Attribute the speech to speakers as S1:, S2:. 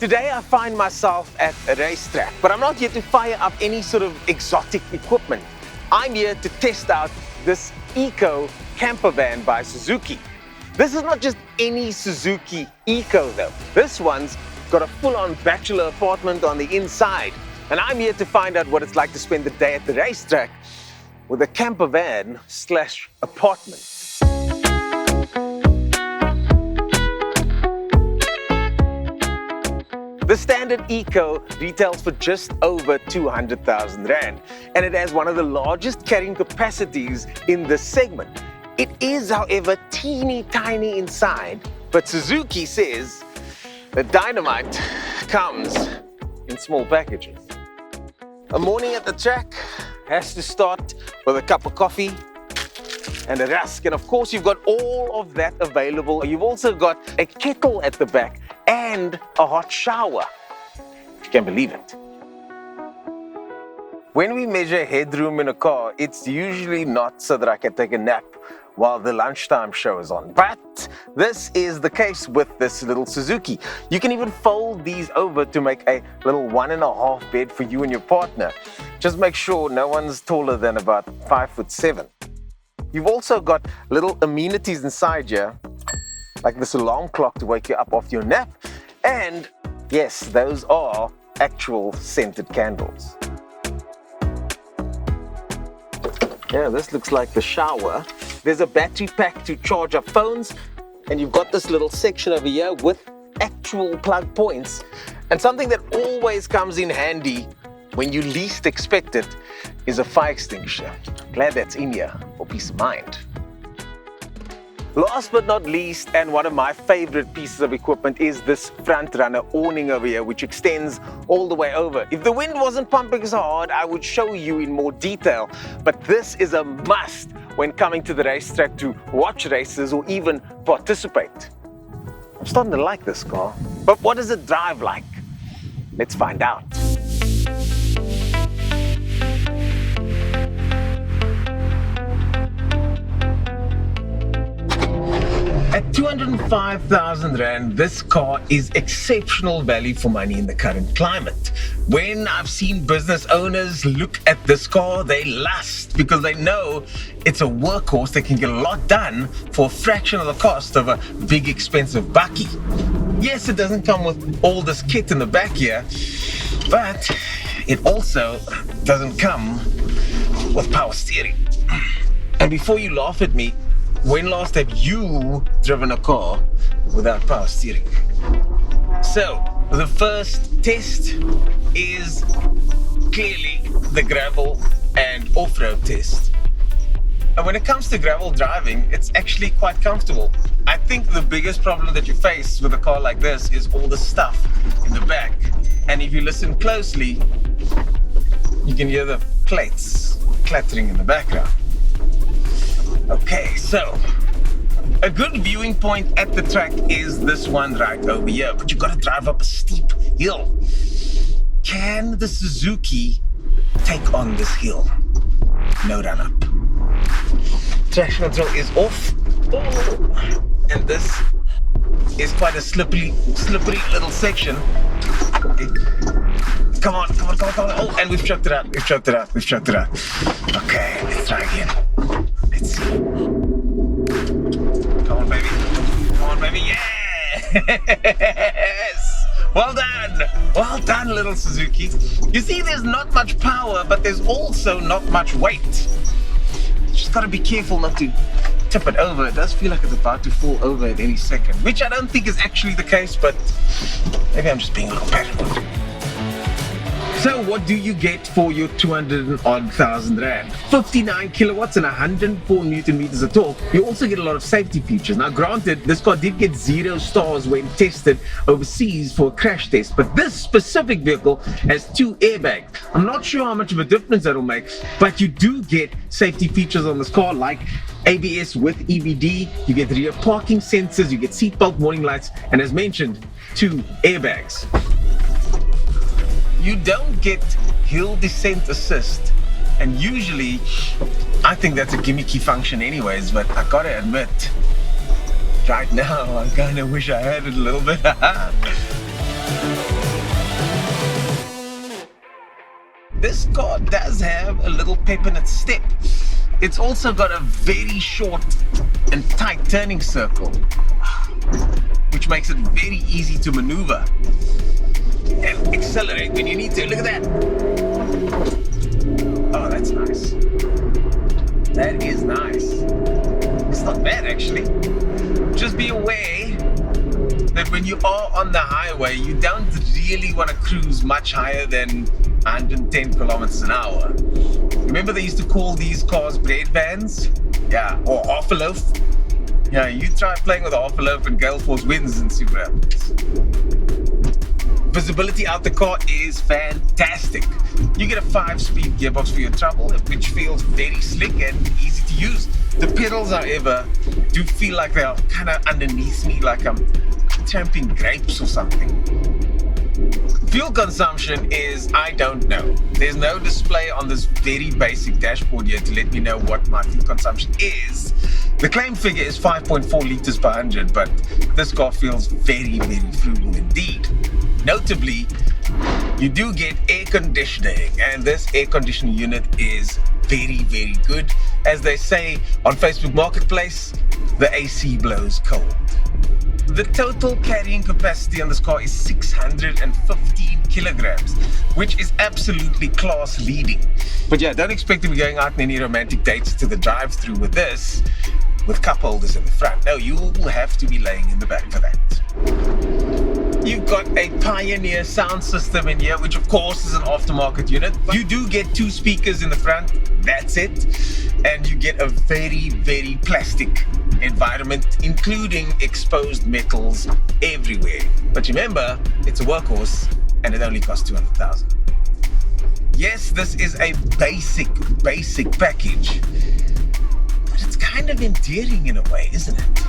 S1: Today I find myself at a racetrack, but I'm not here to fire up any sort of exotic equipment. I'm here to test out this Eeco camper van by Suzuki. This is not just any Suzuki Eeco though. This one's got a full-on bachelor apartment on the inside. And I'm here to find out what it's like to spend the day at the racetrack with a camper van slash apartment. The standard Eeco retails for just over 200,000 Rand, and it has one of the largest carrying capacities in this segment. It is, however, teeny tiny inside, but Suzuki says the dynamite comes in small packages. A morning at the track has to start with a cup of coffee and a rusk, and of course you've got all of that available. You've also got a kettle at the back and a hot shower, if you can believe it. When we measure headroom in a car, it's usually not so that I can take a nap while the lunchtime show is on. But this is the case with this little Suzuki. You can even fold these over to make a little 1.5 bed for you and your partner. Just make sure no one's taller than about 5'7". You've also got little amenities inside here, like this alarm clock to wake you up after your nap. And yes, those are actual scented candles. Yeah, this looks like the shower. There's a battery pack to charge up phones, and you've got this little section over here with actual plug points. And something that always comes in handy when you least expect it is a fire extinguisher. Glad that's in here for peace of mind. Last but not least, and one of my favorite pieces of equipment, is this front runner awning over here, which extends all the way over. If the wind wasn't pumping so hard, I would show you in more detail, but this is a must when coming to the racetrack to watch races or even participate. I'm starting to like this car, but what does it drive like? Let's find out. At 205,000 Rand, this car is exceptional value for money in the current climate. When I've seen business owners look at this car, they lust because they know it's a workhorse that can get a lot done for a fraction of the cost of a big expensive bakkie. Yes, it doesn't come with all this kit in the back here, but it also doesn't come with power steering. And before you laugh at me, when last have you driven a car without power steering? So, the first test is clearly the gravel and off-road test. And when it comes to gravel driving, it's actually quite comfortable. I think the biggest problem that you face with a car like this is all the stuff in the back. And if you listen closely, you can hear the plates clattering in the background. Okay, so a good viewing point at the track is this one right over here, but you've got to drive up a steep hill. Can the Suzuki take on this hill? No run up. Traction control is off. Oh, and this is quite a slippery little section. Come on. Oh, and we've chucked it out. Okay, let's try again. Let's see. Come on, baby. Yes! Well done, little Suzuki. You see, there's not much power, but there's also not much weight. Just gotta be careful not to tip it over. It does feel like it's about to fall over at any second, which I don't think is actually the case, but maybe I'm just being a little paranoid. So what do you get for your 200,000 Rand? 59 kilowatts and 104 Newton meters of torque. You also get a lot of safety features. Now granted, this car did get 0 stars when tested overseas for a crash test, but this specific vehicle has 2 airbags. I'm not sure how much of a difference that'll make, but you do get safety features on this car like ABS with EBD, you get rear parking sensors, you get seatbelt warning lights, and as mentioned, 2 airbags. You don't get hill descent assist, and usually I think that's a gimmicky function anyways, but I gotta admit, right now I kinda wish I had it a little bit. this car does have a little pep in its step. It's also got a very short and tight turning circle, which makes it very easy to maneuver and accelerate when you need to. Look at that. Oh, that's nice. That is nice. It's not bad, actually. Just be aware that when you are on the highway, you don't really want to cruise much higher than 110 kilometers an hour. Remember they used to call these cars bread vans? Yeah, or half a loaf. Yeah, you try playing with half a loaf and gale force winds and see what happens. Visibility out the car is fantastic. You get a 5-speed gearbox for your trouble, which feels very slick and easy to use. The pedals, however, do feel like they are kind of underneath me, like I'm tramping grapes or something. Fuel consumption is, I don't know. There's no display on this very basic dashboard here to let me know what my fuel consumption is. The claim figure is 5.4 liters per 100, but this car feels very, very frugal indeed. Notably, you do get air conditioning, and this air conditioning unit is very, very good. As they say on Facebook Marketplace, the AC blows cold. The total carrying capacity on this car is 615 kilograms, which is absolutely class leading. But yeah, don't expect to be going out on any romantic dates to the drive-thru with this, with cup holders in the front. No, you will have to be laying in the back for that. You've got a Pioneer sound system in here, which of course is an aftermarket unit. You do get 2 speakers in the front, that's it. And you get a very, very plastic environment, including exposed metals everywhere. But remember, it's a workhorse and it only costs 200,000. Yes, this is a basic package, but it's kind of endearing in a way, isn't it?